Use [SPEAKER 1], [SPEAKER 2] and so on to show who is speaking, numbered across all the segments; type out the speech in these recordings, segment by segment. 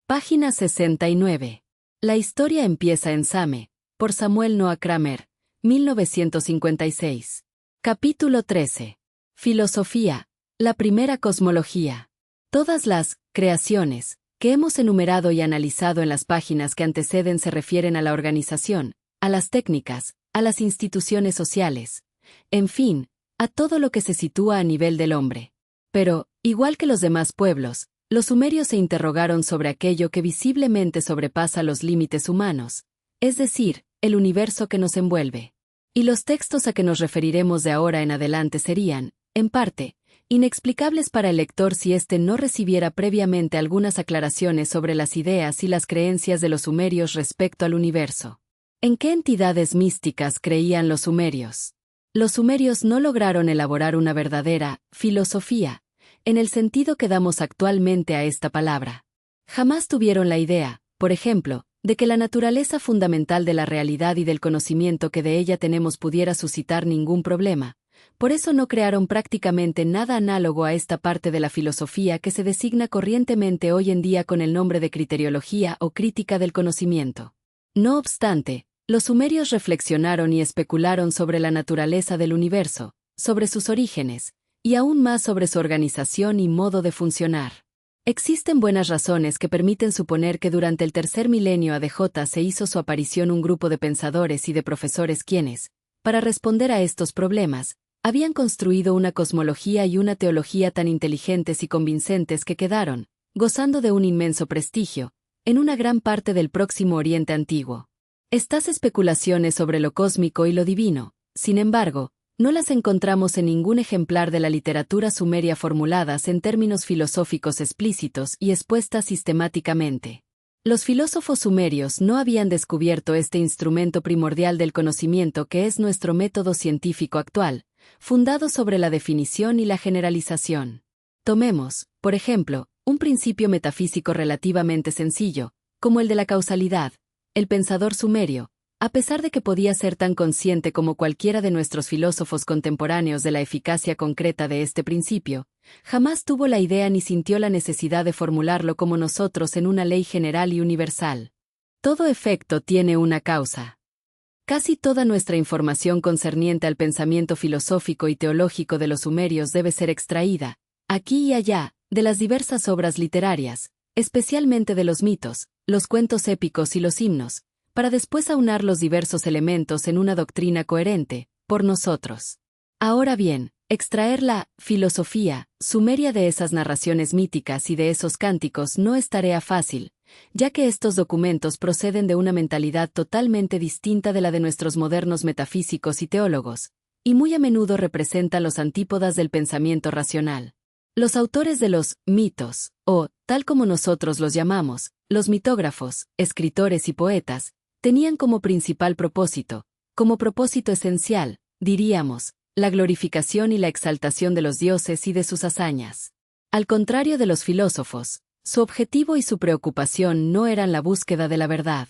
[SPEAKER 1] Página 69. La historia empieza en Same, por Samuel Noah Kramer, 1956. Capítulo 13. Filosofía. La primera cosmología. Todas las creaciones que hemos enumerado y analizado en las páginas que anteceden se refieren a la organización, a las técnicas, a las instituciones sociales, en fin, a todo lo que se sitúa a nivel del hombre. Pero, igual que los demás pueblos, los sumerios se interrogaron sobre aquello que visiblemente sobrepasa los límites humanos, es decir, el universo que nos envuelve. Y los textos a que nos referiremos de ahora en adelante serían, en parte, inexplicables para el lector si éste no recibiera previamente algunas aclaraciones sobre las ideas y las creencias de los sumerios respecto al universo. ¿En qué entidades místicas creían los sumerios? Los sumerios no lograron elaborar una verdadera filosofía, en el sentido que damos actualmente a esta palabra. Jamás tuvieron la idea, por ejemplo, de que la naturaleza fundamental de la realidad y del conocimiento que de ella tenemos pudiera suscitar ningún problema. Por eso no crearon prácticamente nada análogo a esta parte de la filosofía que se designa corrientemente hoy en día con el nombre de criteriología o crítica del conocimiento. No obstante, los sumerios reflexionaron y especularon sobre la naturaleza del universo, sobre sus orígenes, y aún más sobre su organización y modo de funcionar. Existen buenas razones que permiten suponer que durante el tercer milenio ADJ se hizo su aparición un grupo de pensadores y de profesores quienes, para responder a estos problemas, habían construido una cosmología y una teología tan inteligentes y convincentes que quedaron, gozando de un inmenso prestigio, en una gran parte del Próximo Oriente antiguo. Estas especulaciones sobre lo cósmico y lo divino, sin embargo, no las encontramos en ningún ejemplar de la literatura sumeria formuladas en términos filosóficos explícitos y expuestas sistemáticamente. Los filósofos sumerios no habían descubierto este instrumento primordial del conocimiento que es nuestro método científico actual, fundado sobre la definición y la generalización. Tomemos, por ejemplo, un principio metafísico relativamente sencillo, como el de la causalidad. El pensador sumerio, a pesar de que podía ser tan consciente como cualquiera de nuestros filósofos contemporáneos de la eficacia concreta de este principio, jamás tuvo la idea ni sintió la necesidad de formularlo como nosotros en una ley general y universal. Todo efecto tiene una causa. Casi toda nuestra información concerniente al pensamiento filosófico y teológico de los sumerios debe ser extraída, aquí y allá, de las diversas obras literarias, especialmente de los mitos, los cuentos épicos y los himnos, para después aunar los diversos elementos en una doctrina coherente, por nosotros. Ahora bien, extraer la filosofía sumeria de esas narraciones míticas y de esos cánticos no es tarea fácil, ya que estos documentos proceden de una mentalidad totalmente distinta de la de nuestros modernos metafísicos y teólogos, y muy a menudo representan los antípodas del pensamiento racional. Los autores de los mitos, o, tal como nosotros los llamamos, los mitógrafos, escritores y poetas, tenían como principal propósito, como propósito esencial, diríamos, la glorificación y la exaltación de los dioses y de sus hazañas. Al contrario de los filósofos, su objetivo y su preocupación no eran la búsqueda de la verdad.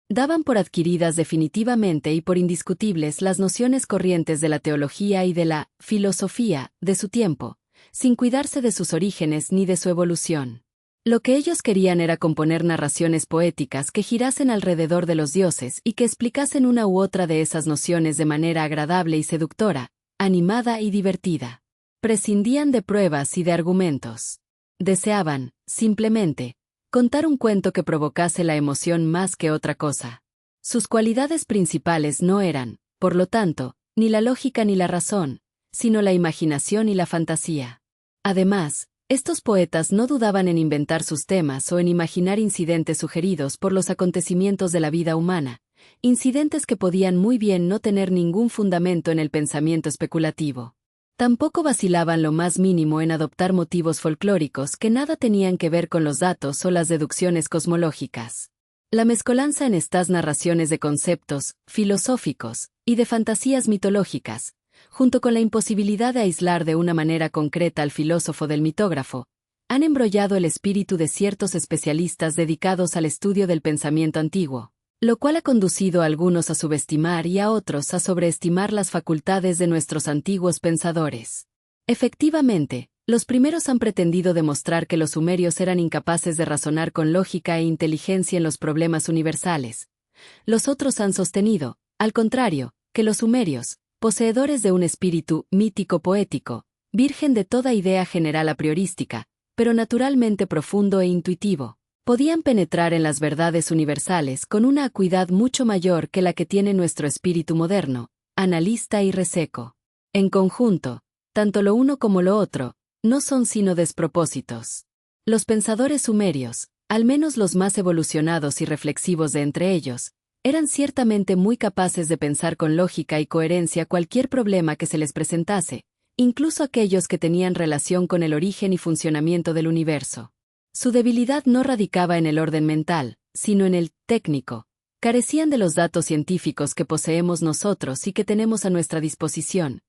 [SPEAKER 1] Daban por adquiridas definitivamente y por indiscutibles las nociones corrientes de la teología y de la filosofía de su tiempo, sin cuidarse de sus orígenes ni de su evolución. Lo que ellos querían era componer narraciones poéticas que girasen alrededor de los dioses y que explicasen una u otra de esas nociones de manera agradable y seductora, animada y divertida. Prescindían de pruebas y de argumentos. Deseaban, simplemente, contar un cuento que provocase la emoción más que otra cosa. Sus cualidades principales no eran, por lo tanto, ni la lógica ni la razón, sino la imaginación y la fantasía. Además, estos poetas no dudaban en inventar sus temas o en imaginar incidentes sugeridos por los acontecimientos de la vida humana, incidentes que podían muy bien no tener ningún fundamento en el pensamiento especulativo. Tampoco vacilaban lo más mínimo en adoptar motivos folclóricos que nada tenían que ver con los datos o las deducciones cosmológicas. La mezcolanza en estas narraciones de conceptos filosóficos y de fantasías mitológicas, junto con la imposibilidad de aislar de una manera concreta al filósofo del mitógrafo, han embrollado el espíritu de ciertos especialistas dedicados al estudio del pensamiento antiguo, lo cual ha conducido a algunos a subestimar y a otros a sobreestimar las facultades de nuestros antiguos pensadores. Efectivamente, Los primeros han pretendido demostrar que los sumerios eran incapaces de razonar con lógica e inteligencia en los problemas universales. Los otros han sostenido, al contrario, que los sumerios, poseedores de un espíritu mítico-poético, virgen de toda idea general a priorística, pero naturalmente profundo e intuitivo, podían penetrar en las verdades universales con una acuidad mucho mayor que la que tiene nuestro espíritu moderno, analista y reseco. En conjunto, tanto lo uno como lo otro, no son sino despropósitos. Los pensadores sumerios, al menos los más evolucionados y reflexivos de entre ellos, eran ciertamente muy capaces de pensar con lógica y coherencia cualquier problema que se les presentase, incluso aquellos que tenían relación con el origen y funcionamiento del universo. Su debilidad no radicaba en el orden mental, sino en el técnico. Carecían de los datos científicos que poseemos nosotros y que tenemos a nuestra disposición.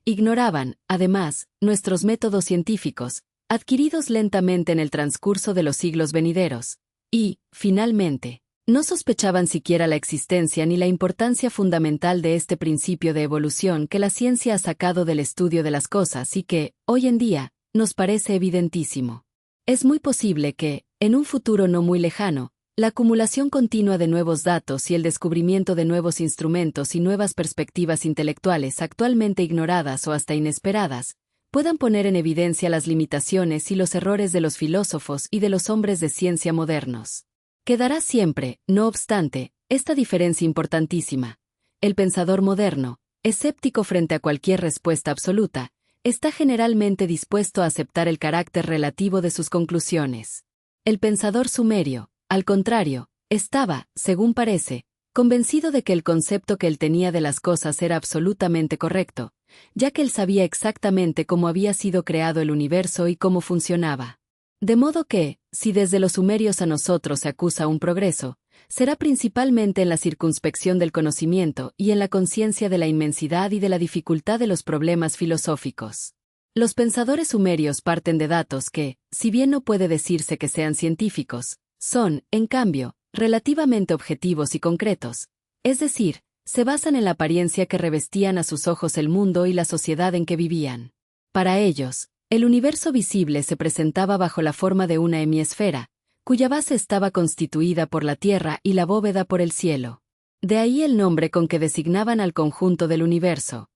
[SPEAKER 1] Ignoraban, además, nuestros métodos científicos, adquiridos lentamente en el transcurso de los siglos venideros. Y, finalmente, no sospechaban siquiera la existencia ni la importancia fundamental de este principio de evolución que la ciencia ha sacado del estudio de las cosas y que, hoy en día, nos parece evidentísimo. Es muy posible que, en un futuro no muy lejano, la acumulación continua de nuevos datos y el descubrimiento de nuevos instrumentos y nuevas perspectivas intelectuales actualmente ignoradas o hasta inesperadas, puedan poner en evidencia las limitaciones y los errores de los filósofos y de los hombres de ciencia modernos. Quedará siempre, no obstante, esta diferencia importantísima. El pensador moderno, escéptico frente a cualquier respuesta absoluta, está generalmente dispuesto a aceptar el carácter relativo de sus conclusiones. El pensador sumerio, al contrario, estaba, según parece, convencido de que el concepto que él tenía de las cosas era absolutamente correcto, ya que él sabía exactamente cómo había sido creado el universo y cómo funcionaba. De modo que, si desde los sumerios a nosotros se acusa un progreso, será principalmente en la circunspección del conocimiento y en la conciencia de la inmensidad y de la dificultad de los problemas filosóficos. Los pensadores sumerios parten de datos que, si bien no puede decirse que sean científicos, son, en cambio, relativamente objetivos y concretos, es decir, se basan en la apariencia que revestían a sus ojos el mundo y la sociedad en que vivían. Para ellos, el universo visible se presentaba bajo la forma de una hemisfera, cuya base estaba constituida por la tierra y la bóveda por el cielo. De ahí el nombre con que designaban al conjunto del universo.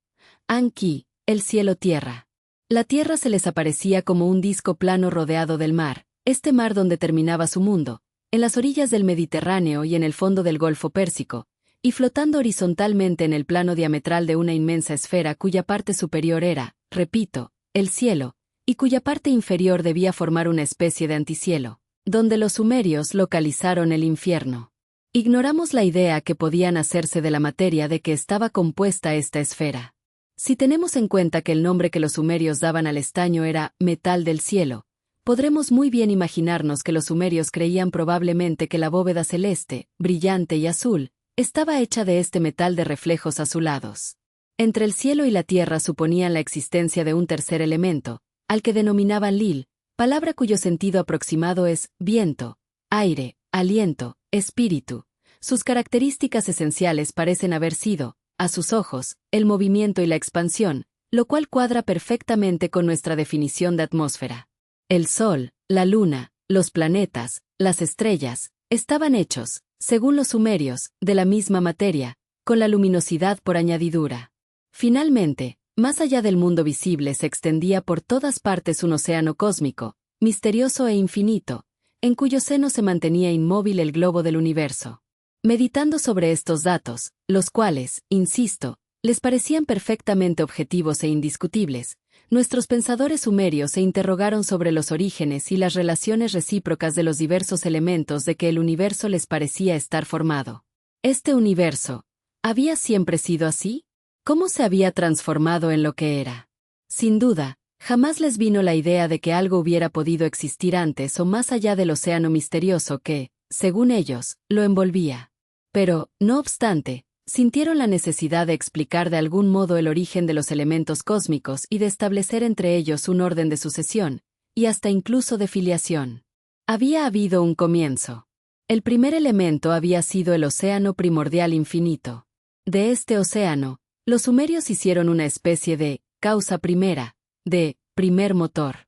[SPEAKER 1] Anki, el cielo-tierra. La tierra se les aparecía como un disco plano rodeado del mar, este mar donde terminaba su mundo, en las orillas del Mediterráneo y en el fondo del Golfo Pérsico, y flotando horizontalmente en el plano diametral de una inmensa esfera cuya parte superior era, repito, el cielo, y cuya parte inferior debía formar una especie de anticielo, donde los sumerios localizaron el infierno. Ignoramos la idea que podían hacerse de la materia de que estaba compuesta esta esfera. Si tenemos en cuenta que el nombre que los sumerios daban al estaño era metal del cielo, podremos muy bien imaginarnos que los sumerios creían probablemente que la bóveda celeste, brillante y azul, estaba hecha de este metal de reflejos azulados. Entre el cielo y la tierra suponían la existencia de un tercer elemento, al que denominaban Lil, palabra cuyo sentido aproximado es viento, aire, aliento, espíritu. Sus características esenciales parecen haber sido, a sus ojos, el movimiento y la expansión, lo cual cuadra perfectamente con nuestra definición de atmósfera. El Sol, la Luna, los planetas, las estrellas, estaban hechos, según los sumerios, de la misma materia, con la luminosidad por añadidura. Finalmente, más allá del mundo visible se extendía por todas partes un océano cósmico, misterioso e infinito, en cuyo seno se mantenía inmóvil el globo del universo. Meditando sobre estos datos, los cuales, insisto, les parecían perfectamente objetivos e indiscutibles, nuestros pensadores sumerios se interrogaron sobre los orígenes y las relaciones recíprocas de los diversos elementos de que el universo les parecía estar formado. ¿Este universo había siempre sido así? ¿Cómo se había transformado en lo que era? Sin duda, jamás les vino la idea de que algo hubiera podido existir antes o más allá del océano misterioso que, según ellos, lo envolvía. Pero, no obstante, sintieron la necesidad de explicar de algún modo el origen de los elementos cósmicos y de establecer entre ellos un orden de sucesión, y hasta incluso de filiación. Había habido un comienzo. El primer elemento había sido el océano primordial infinito. De este océano, los sumerios hicieron una especie de causa primera, de primer motor.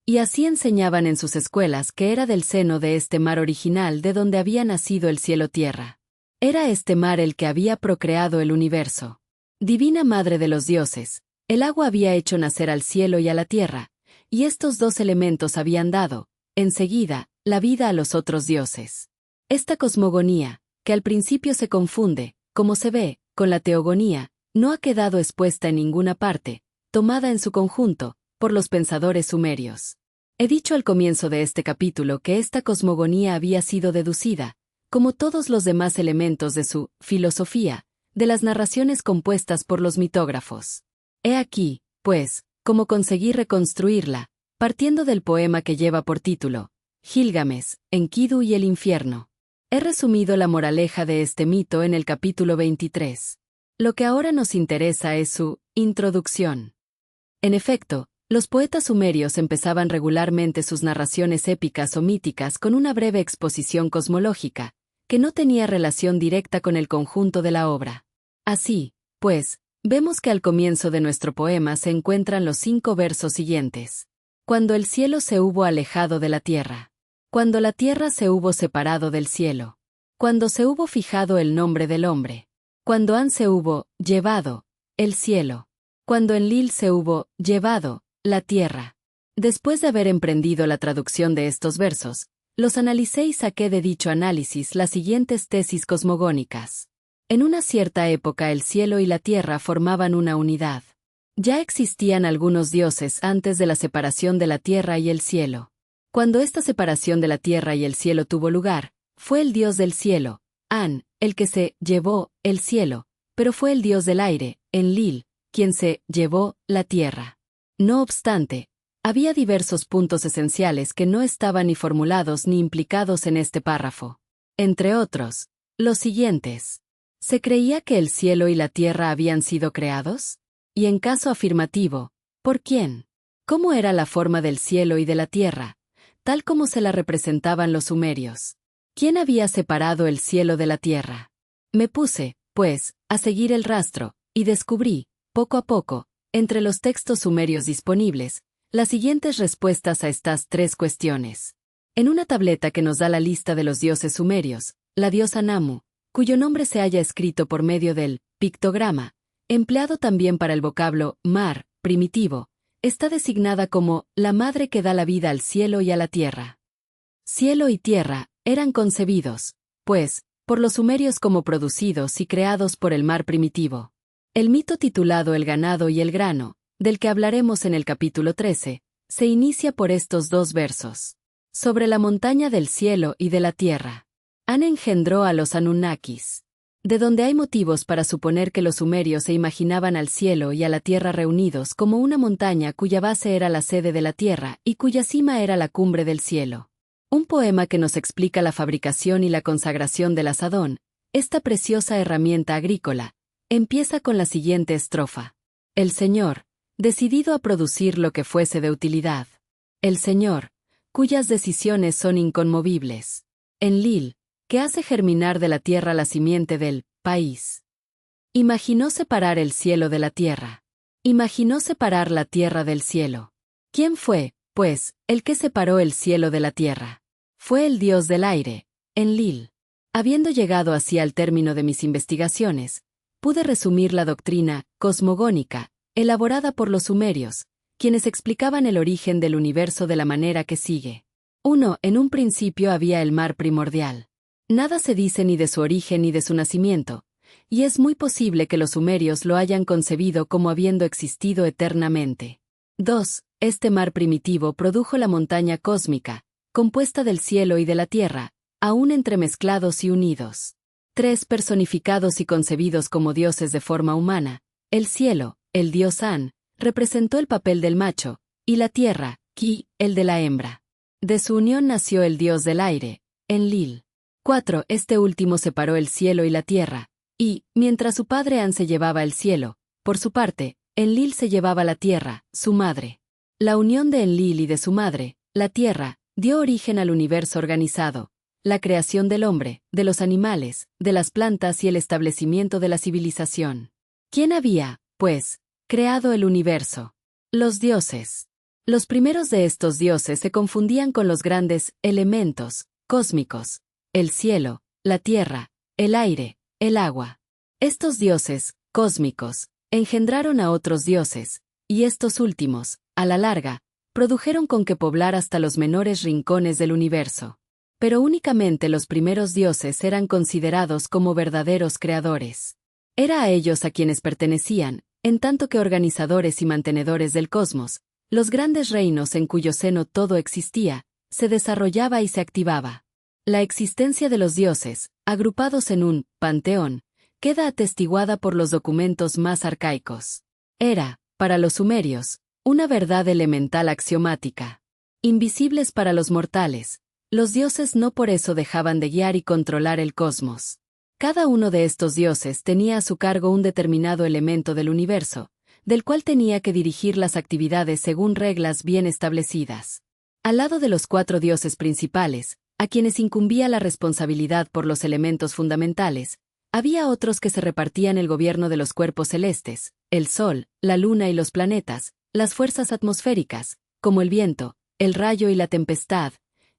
[SPEAKER 1] Y así enseñaban en sus escuelas que era del seno de este mar original de donde había nacido el cielo-tierra. Era este mar el que había procreado el universo. Divina Madre de los dioses, el agua había hecho nacer al cielo y a la tierra, y estos dos elementos habían dado, enseguida, la vida a los otros dioses. Esta cosmogonía, que al principio se confunde, como se ve, con la teogonía, no ha quedado expuesta en ninguna parte, tomada en su conjunto, por los pensadores sumerios. He dicho al comienzo de este capítulo que esta cosmogonía había sido deducida, como todos los demás elementos de su filosofía, de las narraciones compuestas por los mitógrafos. He aquí, pues, cómo conseguí reconstruirla, partiendo del poema que lleva por título, Gilgamesh, Enkidu y el infierno. He resumido la moraleja de este mito en el capítulo 23. Lo que ahora nos interesa es su introducción. En efecto, los poetas sumerios empezaban regularmente sus narraciones épicas o míticas con una breve exposición cosmológica, que no tenía relación directa con el conjunto de la obra. Así, pues, vemos que al comienzo de nuestro poema se encuentran los 5 versos siguientes. Cuando el cielo se hubo alejado de la tierra. Cuando la tierra se hubo separado del cielo. Cuando se hubo fijado el nombre del hombre. Cuando An se hubo llevado el cielo. Cuando Enlil se hubo llevado la tierra. Después de haber emprendido la traducción de estos versos, los analicé y saqué de dicho análisis las siguientes tesis cosmogónicas. En una cierta época el cielo y la tierra formaban una unidad. Ya existían algunos dioses antes de la separación de la tierra y el cielo. Cuando esta separación de la tierra y el cielo tuvo lugar, fue el dios del cielo, An, el que se llevó el cielo, pero fue el dios del aire, Enlil, quien se llevó la tierra. No obstante, había diversos puntos esenciales que no estaban ni formulados ni implicados en este párrafo. Entre otros, los siguientes. ¿Se creía que el cielo y la tierra habían sido creados? Y en caso afirmativo, ¿por quién? ¿Cómo era la forma del cielo y de la tierra, tal como se la representaban los sumerios? ¿Quién había separado el cielo de la tierra? Me puse, pues, a seguir el rastro, y descubrí, poco a poco, entre los textos sumerios disponibles, las siguientes respuestas a estas 3 cuestiones. En una tableta que nos da la lista de los dioses sumerios, la diosa Namu, cuyo nombre se haya escrito por medio del pictograma, empleado también para el vocablo mar, primitivo, está designada como la madre que da la vida al cielo y a la tierra. Cielo y tierra eran concebidos, pues, por los sumerios como producidos y creados por el mar primitivo. El mito titulado El ganado y el grano, del que hablaremos en el capítulo 13, se inicia por estos 2 versos. Sobre la montaña del cielo y de la tierra. An engendró a los Anunnakis. De donde hay motivos para suponer que los sumerios se imaginaban al cielo y a la tierra reunidos como una montaña cuya base era la sede de la tierra y cuya cima era la cumbre del cielo. Un poema que nos explica la fabricación y la consagración del azadón, esta preciosa herramienta agrícola, empieza con la siguiente estrofa. El Señor, decidido a producir lo que fuese de utilidad. El Señor, cuyas decisiones son inconmovibles. Enlil, que hace germinar de la tierra la simiente del país. Imaginó separar el cielo de la tierra. Imaginó separar la tierra del cielo. ¿Quién fue, pues, el que separó el cielo de la tierra? Fue el dios del aire, Enlil. Habiendo llegado así al término de mis investigaciones, pude resumir la doctrina cosmogónica, elaborada por los sumerios, quienes explicaban el origen del universo de la manera que sigue. 1. En un principio había el mar primordial. Nada se dice ni de su origen ni de su nacimiento, y es muy posible que los sumerios lo hayan concebido como habiendo existido eternamente. 2. Este mar primitivo produjo la montaña cósmica, compuesta del cielo y de la tierra, aún entremezclados y unidos. 3. Personificados y concebidos como dioses de forma humana, el cielo, el dios An, representó el papel del macho, y la tierra, Ki, el de la hembra. De su unión nació el dios del aire, Enlil. 4. Este último separó el cielo y la tierra, y, mientras su padre An se llevaba el cielo, por su parte, Enlil se llevaba la tierra, su madre. La unión de Enlil y de su madre, la tierra, dio origen al universo organizado, la creación del hombre, de los animales, de las plantas y el establecimiento de la civilización. ¿Quién había, pues, creado el universo? Los dioses. Los primeros de estos dioses se confundían con los grandes elementos cósmicos, el cielo, la tierra, el aire, el agua. Estos dioses cósmicos engendraron a otros dioses, y estos últimos, a la larga, produjeron con que poblar hasta los menores rincones del universo. Pero únicamente los primeros dioses eran considerados como verdaderos creadores. Era a ellos a quienes pertenecían, en tanto que organizadores y mantenedores del cosmos, los grandes reinos en cuyo seno todo existía, se desarrollaba y se activaba. La existencia de los dioses, agrupados en un panteón, queda atestiguada por los documentos más arcaicos. Era, para los sumerios, una verdad elemental axiomática. Invisibles para los mortales, los dioses no por eso dejaban de guiar y controlar el cosmos. Cada uno de estos dioses tenía a su cargo un determinado elemento del universo, del cual tenía que dirigir las actividades según reglas bien establecidas. Al lado de los 4 dioses principales, a quienes incumbía la responsabilidad por los elementos fundamentales, había otros que se repartían el gobierno de los cuerpos celestes, el sol, la luna y los planetas, las fuerzas atmosféricas, como el viento, el rayo y la tempestad,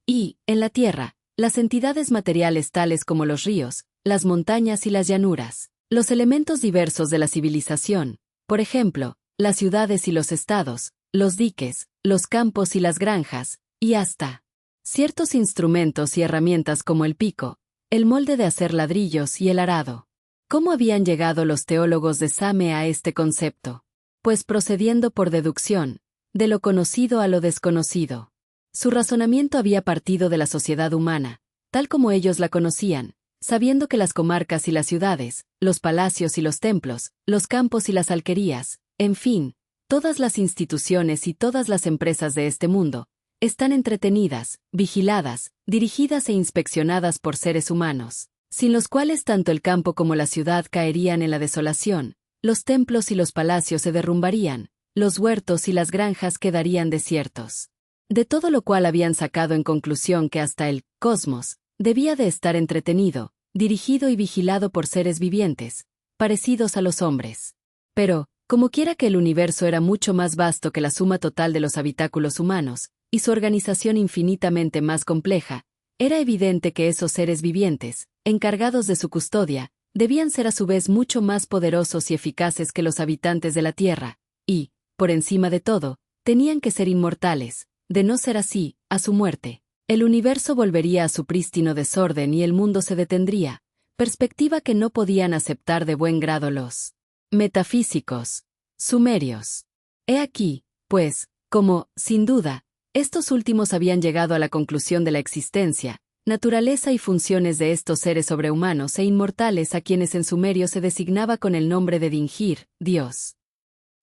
[SPEAKER 1] y, en la tierra, las entidades materiales tales como los ríos, las montañas y las llanuras, los elementos diversos de la civilización, por ejemplo, las ciudades y los estados, los diques, los campos y las granjas, y hasta ciertos instrumentos y herramientas como el pico, el molde de hacer ladrillos y el arado. ¿Cómo habían llegado los teólogos de Same a este concepto? Pues procediendo por deducción, de lo conocido a lo desconocido. Su razonamiento había partido de la sociedad humana, tal como ellos la conocían, sabiendo que las comarcas y las ciudades, los palacios y los templos, los campos y las alquerías, en fin, todas las instituciones y todas las empresas de este mundo, están entretenidas, vigiladas, dirigidas e inspeccionadas por seres humanos, sin los cuales tanto el campo como la ciudad caerían en la desolación, los templos y los palacios se derrumbarían, los huertos y las granjas quedarían desiertos. De todo lo cual habían sacado en conclusión que hasta el cosmos debía de estar entretenido, dirigido y vigilado por seres vivientes, parecidos a los hombres. Pero, como quiera que el universo era mucho más vasto que la suma total de los habitáculos humanos, y su organización infinitamente más compleja, era evidente que esos seres vivientes, encargados de su custodia, debían ser a su vez mucho más poderosos y eficaces que los habitantes de la Tierra, y, por encima de todo, tenían que ser inmortales. De no ser así, a su muerte, el universo volvería a su prístino desorden y el mundo se detendría, perspectiva que no podían aceptar de buen grado los metafísicos sumerios. He aquí, pues, como, sin duda, estos últimos habían llegado a la conclusión de la existencia, naturaleza y funciones de estos seres sobrehumanos e inmortales a quienes en sumerio se designaba con el nombre de Dingir, Dios.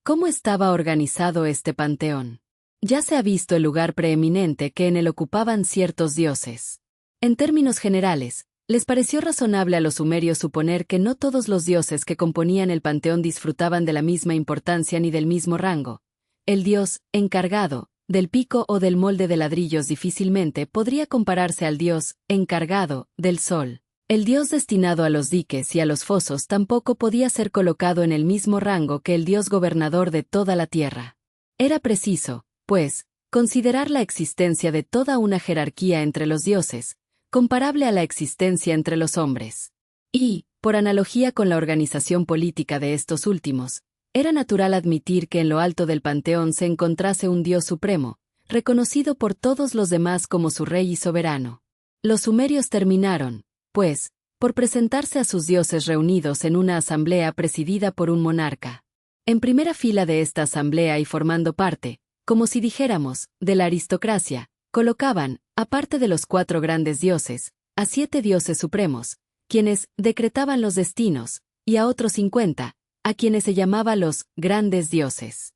[SPEAKER 1] ¿Cómo estaba organizado este panteón? Ya se ha visto el lugar preeminente que en él ocupaban ciertos dioses. En términos generales, les pareció razonable a los sumerios suponer que no todos los dioses que componían el panteón disfrutaban de la misma importancia ni del mismo rango. El dios, encargado, del pico o del molde de ladrillos difícilmente podría compararse al dios, encargado, del sol. El dios destinado a los diques y a los fosos tampoco podía ser colocado en el mismo rango que el dios gobernador de toda la tierra. Era preciso, pues, considerar la existencia de toda una jerarquía entre los dioses, comparable a la existencia entre los hombres. Y, por analogía con la organización política de estos últimos, era natural admitir que en lo alto del panteón se encontrase un Dios supremo, reconocido por todos los demás como su rey y soberano. Los sumerios terminaron, pues, por presentarse a sus dioses reunidos en una asamblea presidida por un monarca. En primera fila de esta asamblea y formando parte, como si dijéramos, de la aristocracia, colocaban, aparte de los 4 grandes dioses, a 7 dioses supremos, quienes decretaban los destinos, y a otros 50, a quienes se llamaba los grandes dioses.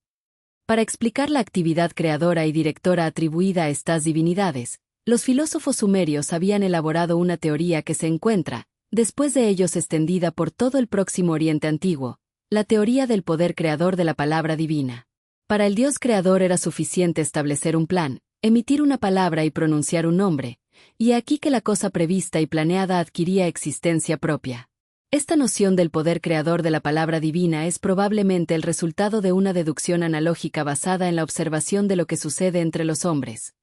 [SPEAKER 1] Para explicar la actividad creadora y directora atribuida a estas divinidades, los filósofos sumerios habían elaborado una teoría que se encuentra, después de ellos extendida por todo el Próximo Oriente Antiguo, la teoría del poder creador de la palabra divina. Para el Dios creador era suficiente establecer un plan, emitir una palabra y pronunciar un nombre, y aquí que la cosa prevista y planeada adquiría existencia propia. Esta noción del poder creador de la palabra divina es probablemente el resultado de una deducción analógica basada en la observación de lo que sucede entre los hombres.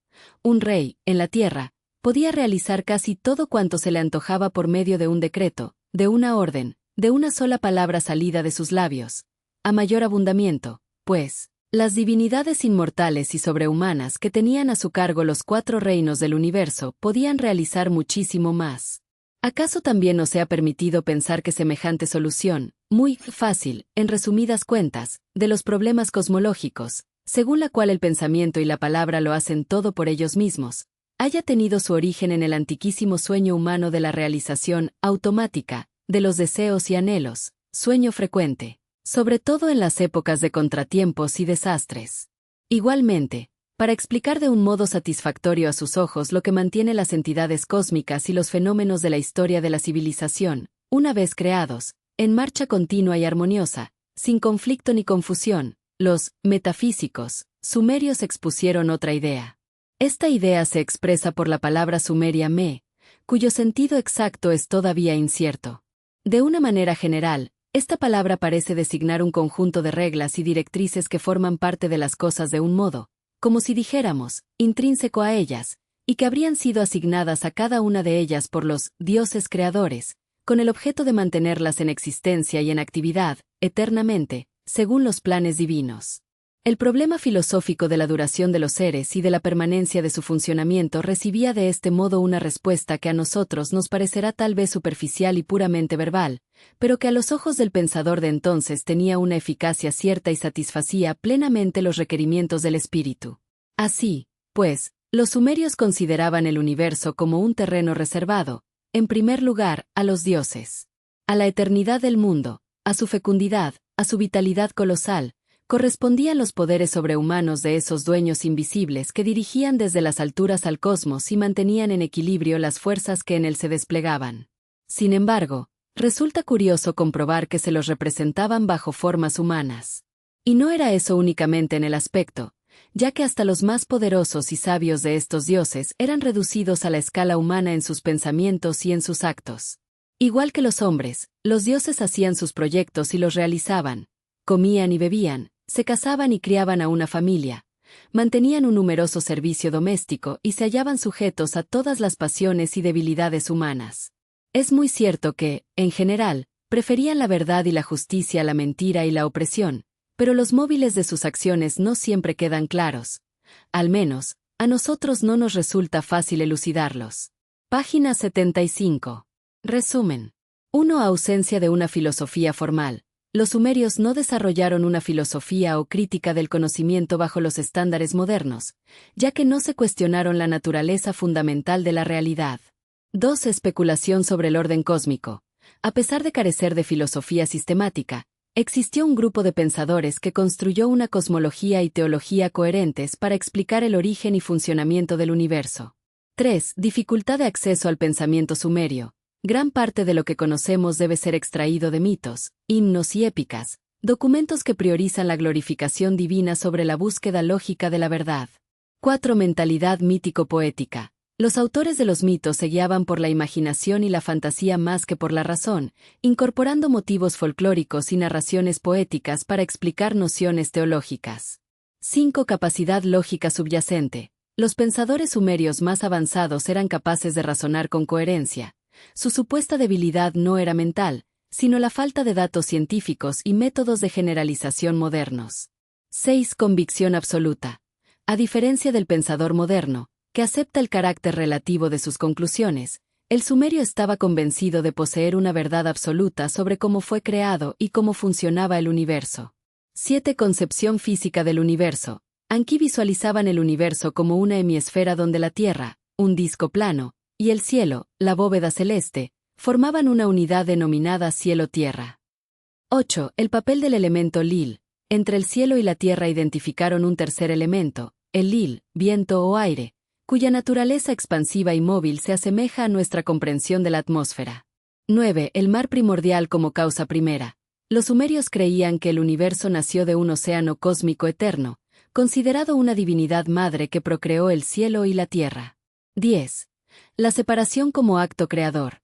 [SPEAKER 1] Un rey, en la tierra, podía realizar casi todo cuanto se le antojaba por medio de un decreto, de una orden, de una sola palabra salida de sus labios. A mayor abundamiento, pues, las divinidades inmortales y sobrehumanas que tenían a su cargo los 4 reinos del universo podían realizar muchísimo más. ¿Acaso también nos sea permitido pensar que semejante solución, muy fácil, en resumidas cuentas, de los problemas cosmológicos, según la cual el pensamiento y la palabra lo hacen todo por ellos mismos, haya tenido su origen en el antiquísimo sueño humano de la realización automática de los deseos y anhelos, sueño frecuente, sobre todo en las épocas de contratiempos y desastres? Igualmente, para explicar de un modo satisfactorio a sus ojos lo que mantiene las entidades cósmicas y los fenómenos de la historia de la civilización, una vez creados, en marcha continua y armoniosa, sin conflicto ni confusión, los metafísicos sumerios expusieron otra idea. Esta idea se expresa por la palabra sumeria me, cuyo sentido exacto es todavía incierto. De una manera general, esta palabra parece designar un conjunto de reglas y directrices que forman parte de las cosas de un modo, como si dijéramos, intrínseco a ellas, y que habrían sido asignadas a cada una de ellas por los dioses creadores, con el objeto de mantenerlas en existencia y en actividad, eternamente, según los planes divinos. El problema filosófico de la duración de los seres y de la permanencia de su funcionamiento recibía de este modo una respuesta que a nosotros nos parecerá tal vez superficial y puramente verbal, pero que a los ojos del pensador de entonces tenía una eficacia cierta y satisfacía plenamente los requerimientos del espíritu. Así, pues, los sumerios consideraban el universo como un terreno reservado, en primer lugar, a los dioses. A la eternidad del mundo, a su fecundidad, a su vitalidad colosal, correspondían los poderes sobrehumanos de esos dueños invisibles que dirigían desde las alturas al cosmos y mantenían en equilibrio las fuerzas que en él se desplegaban. Sin embargo, resulta curioso comprobar que se los representaban bajo formas humanas. Y no era eso únicamente en el aspecto, ya que hasta los más poderosos y sabios de estos dioses eran reducidos a la escala humana en sus pensamientos y en sus actos. Igual que los hombres, los dioses hacían sus proyectos y los realizaban, comían y bebían, se casaban y criaban a una familia, mantenían un numeroso servicio doméstico y se hallaban sujetos a todas las pasiones y debilidades humanas. Es muy cierto que, en general, preferían la verdad y la justicia a la mentira y la opresión, pero los móviles de sus acciones no siempre quedan claros. Al menos, a nosotros no nos resulta fácil elucidarlos. Página 75. Resumen. 1. Ausencia de una filosofía formal. Los sumerios no desarrollaron una filosofía o crítica del conocimiento bajo los estándares modernos, ya que no se cuestionaron la naturaleza fundamental de la realidad. 2. Especulación sobre el orden cósmico. A pesar de carecer de filosofía sistemática, existió un grupo de pensadores que construyó una cosmología y teología coherentes para explicar el origen y funcionamiento del universo. 3. Dificultad de acceso al pensamiento sumerio. Gran parte de lo que conocemos debe ser extraído de mitos, himnos y épicas, documentos que priorizan la glorificación divina sobre la búsqueda lógica de la verdad. 4. Mentalidad mítico-poética. Los autores de los mitos se guiaban por la imaginación y la fantasía más que por la razón, incorporando motivos folclóricos y narraciones poéticas para explicar nociones teológicas. 5. Capacidad lógica subyacente. Los pensadores sumerios más avanzados eran capaces de razonar con coherencia. Su supuesta debilidad no era mental, sino la falta de datos científicos y métodos de generalización modernos. 6. Convicción absoluta. A diferencia del pensador moderno, que acepta el carácter relativo de sus conclusiones, el sumerio estaba convencido de poseer una verdad absoluta sobre cómo fue creado y cómo funcionaba el universo. 7. Concepción física del universo. Anki visualizaban el universo como una hemisfera donde la Tierra, un disco plano, y el cielo, la bóveda celeste, formaban una unidad denominada cielo-tierra. 8. El papel del elemento Lil. Entre el cielo y la tierra identificaron un tercer elemento, el Lil, viento o aire, cuya naturaleza expansiva y móvil se asemeja a nuestra comprensión de la atmósfera. 9. El mar primordial como causa primera. Los sumerios creían que el universo nació de un océano cósmico eterno, considerado una divinidad madre que procreó el cielo y la tierra. 10. La separación como acto creador.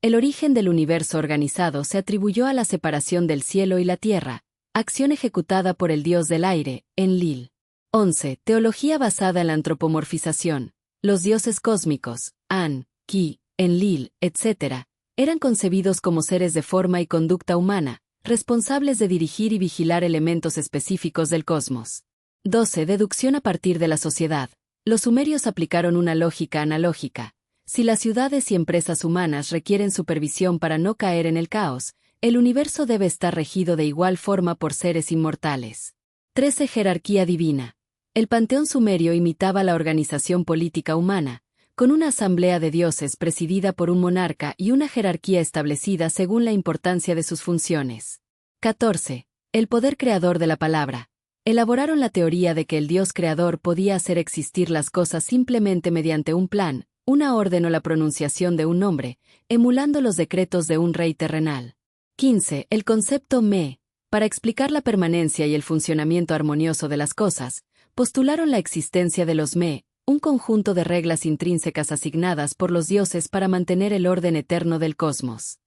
[SPEAKER 1] El origen del universo organizado se atribuyó a la separación del cielo y la tierra, acción ejecutada por el dios del aire, Enlil. 11. Teología basada en la antropomorfización. Los dioses cósmicos, An, Ki, Enlil, etc., eran concebidos como seres de forma y conducta humana, responsables de dirigir y vigilar elementos específicos del cosmos. 12. Deducción a partir de la sociedad. Los sumerios aplicaron una lógica analógica. Si las ciudades y empresas humanas requieren supervisión para no caer en el caos, el universo debe estar regido de igual forma por seres inmortales. 13. Jerarquía divina. El panteón sumerio imitaba la organización política humana, con una asamblea de dioses presidida por un monarca y una jerarquía establecida según la importancia de sus funciones. 14. El poder creador de la palabra. Elaboraron la teoría de que el dios creador podía hacer existir las cosas simplemente mediante un plan, una orden o la pronunciación de un nombre, emulando los decretos de un rey terrenal. 15. El concepto me. Para explicar la permanencia y el funcionamiento armonioso de las cosas, postularon la existencia de los me, un conjunto de reglas intrínsecas asignadas por los dioses para mantener el orden eterno del cosmos.